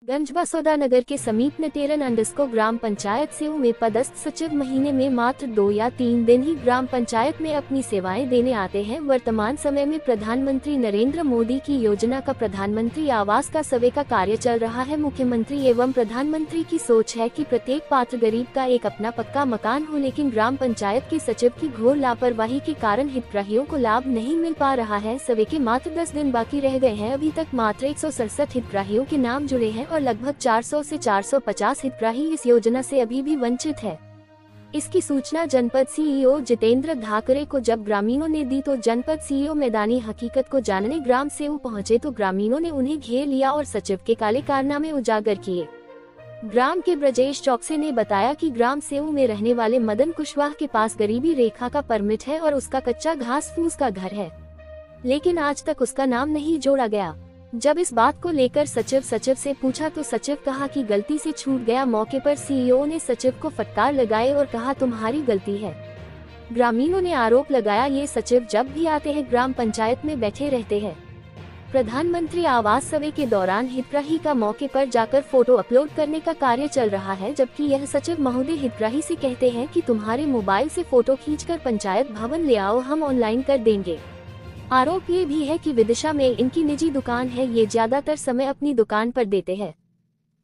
गंजबसौदा नगर के समीप नटेरन अंडस्को ग्राम पंचायत सेऊ में पदस्थ सचिव महीने में मात्र 2 या 3 दिन ही ग्राम पंचायत में अपनी सेवाएं देने आते हैं। वर्तमान समय में प्रधानमंत्री नरेंद्र मोदी की योजना का प्रधानमंत्री आवास का सर्वे का कार्य चल रहा है। मुख्यमंत्री एवं प्रधानमंत्री की सोच है कि प्रत्येक पात्र गरीब का एक अपना पक्का मकान हो, लेकिन ग्राम पंचायत के सचिव की घोर लापरवाही के कारण हितग्राहियों को लाभ नहीं मिल पा रहा है। सर्वे के मात्र 10 दिन बाकी रह गए हैं। अभी तक मात्र 167 हितग्राहियों के नाम जुड़े हैं और लगभग 400 से 450 हितग्राही इस योजना से अभी भी वंचित है। इसकी सूचना जनपद सीईओ जितेंद्र धाकरे को जब ग्रामीणों ने दी तो जनपद सीईओ मैदानी हकीकत को जानने ग्राम सेऊ पहुंचे तो ग्रामीणों ने उन्हें घेर लिया और सचिव के काले कारनामे उजागर किए। ग्राम के ब्रजेश चौकसे ने बताया कि ग्राम सेऊ में रहने वाले मदन कुशवाहा के पास गरीबी रेखा का परमिट है और उसका कच्चा घास फूस का घर है, लेकिन आज तक उसका नाम नहीं जोड़ा गया। जब इस बात को लेकर सचिव से पूछा तो सचिव कहा कि गलती से छूट गया। मौके पर सीईओ ने सचिव को फटकार लगाए और कहा तुम्हारी गलती है। ग्रामीणों ने आरोप लगाया ये सचिव जब भी आते हैं ग्राम पंचायत में बैठे रहते हैं। प्रधानमंत्री आवास सर्वे के दौरान हितग्राही का मौके पर जाकर फोटो अपलोड करने का कार्य चल रहा है, जबकि यह सचिव महोदय हितग्राही से कहते हैं कि तुम्हारे मोबाइल से फोटो खींचकर पंचायत भवन ले आओ, हम ऑनलाइन कर देंगे। आरोप ये भी है कि विदिशा में इनकी निजी दुकान है, ये ज्यादातर समय अपनी दुकान पर देते हैं।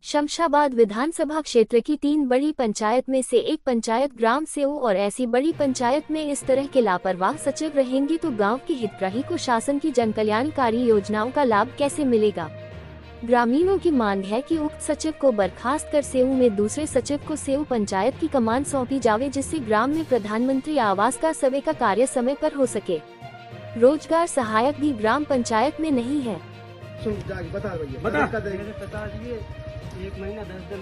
शमशाबाद विधानसभा क्षेत्र की 3 बड़ी पंचायत में से एक पंचायत ग्राम सेऊ और ऐसी बड़ी पंचायत में इस तरह के लापरवाह सचिव रहेंगे तो गांव के हितग्राही को शासन की जनकल्याणकारी योजनाओं का लाभ कैसे मिलेगा। ग्रामीणों की मांग है कि उक्त सचिव को बर्खास्त कर सेऊ में दूसरे सचिव को सेऊ पंचायत की कमान सौंपी जावे, जिससे ग्राम में प्रधानमंत्री आवास का सर्वे का कार्य समय पर हो सके। रोजगार सहायक भी ग्राम पंचायत में नहीं है। बता एक महीना 10 दिन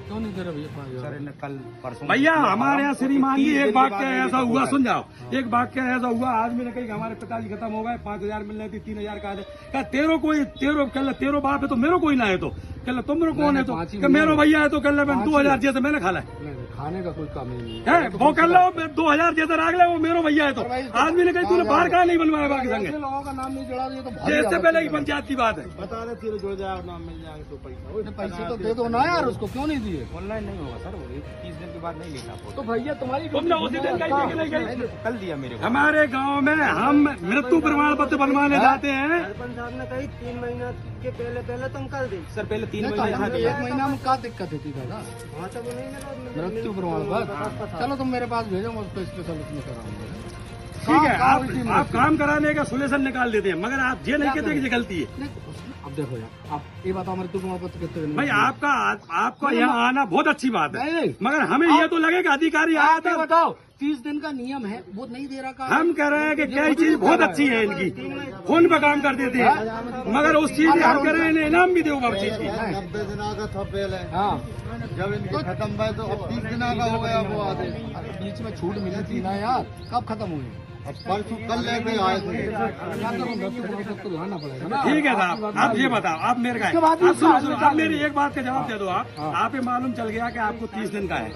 क्यों नहीं दे रहे भैया? कल परसों भैया हमारे यहाँ श्रीमान जी एक वाक्य ऐसा हुआ, सुन जाओ, एक वाक्य ऐसा हुआ। आज मैंने कही हमारे पिताजी खत्म हो गए, 5000 मिलने थी, 3000 का है। तेरो बाप है तो मेरे कोई ना है तो कल तुम कौन है तो मेरो भैया है तो कल 2000 जैसे मैंने खा है खाने का कोई काम नहीं है वो कर लो 2000 जैसे राग ले वो मेरो भैया है तो आज मैंने कही तूने बाहर कहा नहीं बनवाया बाकी संगे लोगों का नाम नहीं जोड़ा तो जैसे पहले की पंचायत की बात है बता रहे तेरे जुड़ जाए नाम मिल जाएगा तो पैसे तो दे दो ना यार, उसको क्यों नहीं दिए? ऑनलाइन नहीं होगा सर, 30 दिन के बाद नहीं लेना तो भैया तुम्हारी तुमने उसी दिन कल दिया मेरे हमारे गाँव में हम मृत्यु प्रमाण पत्र बनवाने जाते हैं। सरपंच साहब ने कही 3 महीना के पहले तुम कर दे सर, पहले 3 महीना 1 महीना में क्या दिक्कत होती दादा? मृत्यु प्रमाण पत्र चलो तुम मेरे पास भेजो, मैं उसको स्पेशल उसमें कराऊंगा। ठीक है, आप काम कराने का सोल्यूशन निकाल देते हैं, मगर आप ये नहीं कहते कि गलती है। अब देखो यार, आप ये बताओ मृत्यु प्रमाण पत्र कितने भाई आपका यहाँ आना बहुत अच्छी बात है, मगर हमें ये तो लगेगा अधिकारी आया था। बताओ 30 दिन का नियम है, वो नहीं दे रहा। हम कह रहे हैं कि कई चीज बहुत अच्छी है इनकी, फोन पे काम कर देते हैं, मगर उस चीज हम कह रहे हैं इनाम भी दो उस चीज की। 90 दिन का था पहले, हाँ जब इनकी खत्म हुआ तो अब 30 दिन का हो गया। वो आधे बीच में छूट मिली थी ना यार, कब खत्म हुई? परसों कल लेके आए थे। ठीक है साहब, आप ये बताओ, आप मेरे का आप मेरी एक बात का जवाब दे दो। आप ये मालूम चल गया कि आपको 30 दिन का है,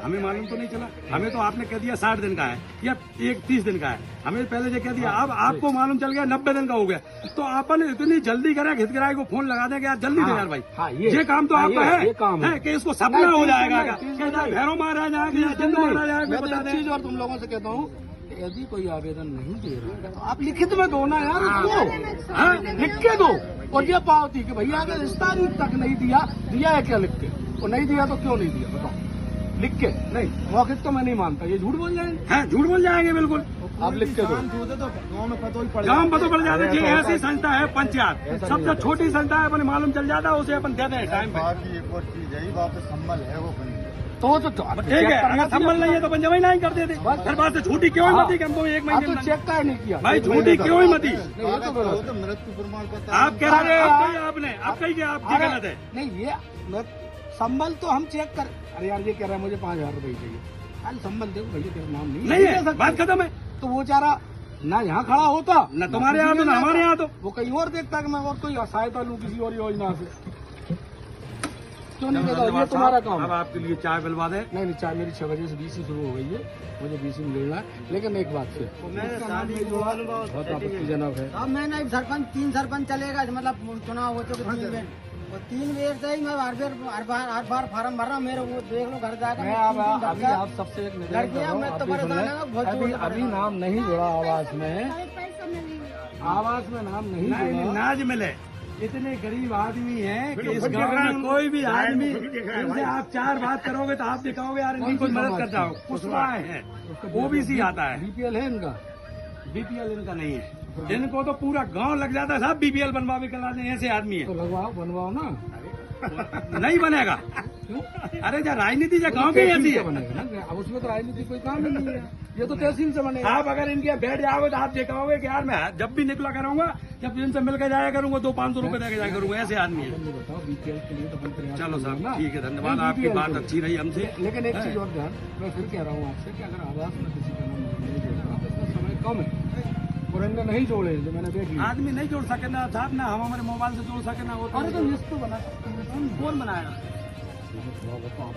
हमें मालूम तो नहीं चला। हमें तो आपने कह दिया 60 दिन का है या 30 दिन का है, हमें पहले जो कह दिया। अब आपको मालूम चल गया 90 दिन का हो गया, तो अपन इतनी जल्दी करें हितग्राही को फोन लगा देंगे यार जल्दी दे यार भाई। ये काम तो आपका है कि इसको सपना हो जाएगा, भैरों मारा जाएगा, जिंद मारा जाएगा। बता दें और तुम लोगों से कहता हूँ यदि कोई आवेदन नहीं दे रहा तो आप लिखित में दो ना यार, उसको लिख के दो और ये पावती कि भैया अगर इस तारीख तक नहीं दिया है क्या लिख के, और नहीं दिया तो क्यों नहीं दिया बताओ, लिख के नहीं। मौखिक तो मैं नहीं मानता, ये झूठ बोल जाएंगे, झूठ बोल जाएंगे बिल्कुल। आप लिख के दो, गाँव में पता पड़ जाता है। ऐसी संस्था है पंचायत, सबसे छोटी संस्था है, अपने मालूम चल जाता है, उसे अपन दे दें टाइम पे। एक और चीज है, वापस संबल है वो तो ठीक है, अगर संबल नहीं है तो अपन जमा नहीं कर देते। फिर बात से झूठी क्यों ही मती कि हमको 1 महीने तो चेक का नहीं किया भाई, झूठी क्यों ही मती? मृत्यु प्रमाण पत्र आप कह रहे हैं, आपने आप कही आप गलत है। नहीं ये संबल तो हम चेक कर, अरे यार ये कह रहा है मुझे 5000 रुपये चाहिए, कल संबल देखो भैया तेरा नाम नहीं है, बात खत्म है। तो वो चारा ना यहाँ खड़ा होता, न तुम्हारे यहाँ तो न हमारे यहाँ, तो वो कहीं और देखता कि मैं और कोई सहायता लूँ किसी और योजना से। क्यों नहीं देगा? ये तुम्हारा काम अब है। आपके लिए चाय पिलवा दे। नहीं चाय मेरी 6 बजे से 20 ही शुरू हो गई है, मुझे 20 में मिलना है। लेकिन एक बात फिर बहुत आपत्तिजनक है। अब मैं नहीं सरपंच 3 सरपंच चलेगा, मतलब चुनाव हो चुके 3 बेर, और 3 बेर से ही मैं हर बार फार्म भर रहा हूँ। मेरे वो देख लो घर जाकर मैं अभी आप सबसे एक निवेदन कर रहा हूँ, मैं तो आप भी परेशान सुने। हूँ, बहुत अभी जोर अभी नाम नहीं जुड़ा आवास में, आवास में नाम नहीं नहीं जुड़ा। नाज मिले। इतने गरीब आदमी हैं कि इस गांव में कोई भी आदमी इनसे आप 4 बात करोगे तो आप दिखाओगे यार इनकी कोई मदद कर जाओ। कुशवाहा है, ओबीसी आता है, बीपीएल है इनका, बीपीएल इनका नहीं है। इनको तो पूरा गांव लग जाता है साहब बीपीएल बनवा भी करा दें, ऐसे आदमी तो है। लगवाओ बनवाओ ना। नहीं बनेगा। क्यों? अरे जा राजनीति जा गांव की तहसील ऐसी से है। बनेगा ना, अब उसमें तो राजनीति कोई काम ही नहीं है, ये तो तहसील से बनेगा। आप अगर इनके बैठ जाओगे तो आप दिखाओगे कि यार मैं जब भी निकला करूंगा, जब इनसे मिलकर जाया करूंगा 200-500 रुपए देकर जाया करूंगा, ऐसे आदमी है। मुझे बताओ बीपीएल के लिए तो हम प्रयास चलो करेंगे ना। साहब ठीक है, धन्यवाद, नहीं, आपकी BPL बात के लिए। अच्छी रही हमसे। लेकिन एक चीज और ध्यान, मैं फिर कह रहा हूँ आपसे कि अगर आवास में किसी का नाम नहीं जोड़ रहा तो इसका समय कम है, और इनने नहीं जोड़े जो मैंने देख लिया। आदमी नहीं जोड़ सके ना साहब, ना हम हमारे मोबाइल से जोड़ सके ना। वो अरे तो लिस्ट तो बना सकते हैं, कौन बनाएगा? बताओ।